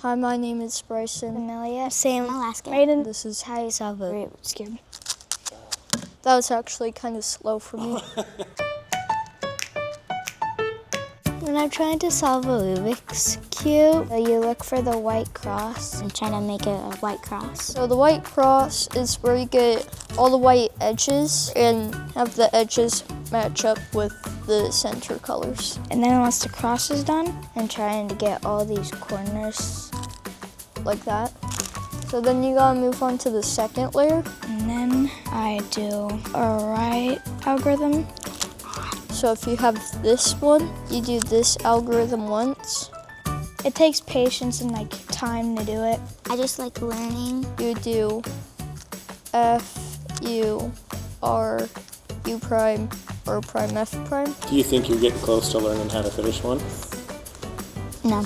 Hi, my name is Bryson. Amelia. Sam. Alaska. Raiden. This is How you solve a Rubik's Cube. That was actually kind of slow for me. When I'm trying to solve a Rubik's Cube, you look for the white cross. I'm trying to make a white cross. So the white cross is where you get all the white edges and have the edges match up with the center colors. And then once the cross is done, I'm trying to get all these corners. Like that. So then you gotta move on to the second layer. And then I do a right algorithm. So if you have this one, you do this algorithm once. It takes patience and time to do it. I just like learning. You do F, U, R, U prime, R prime, F prime. Do you think you're getting close to learning how to finish one? No.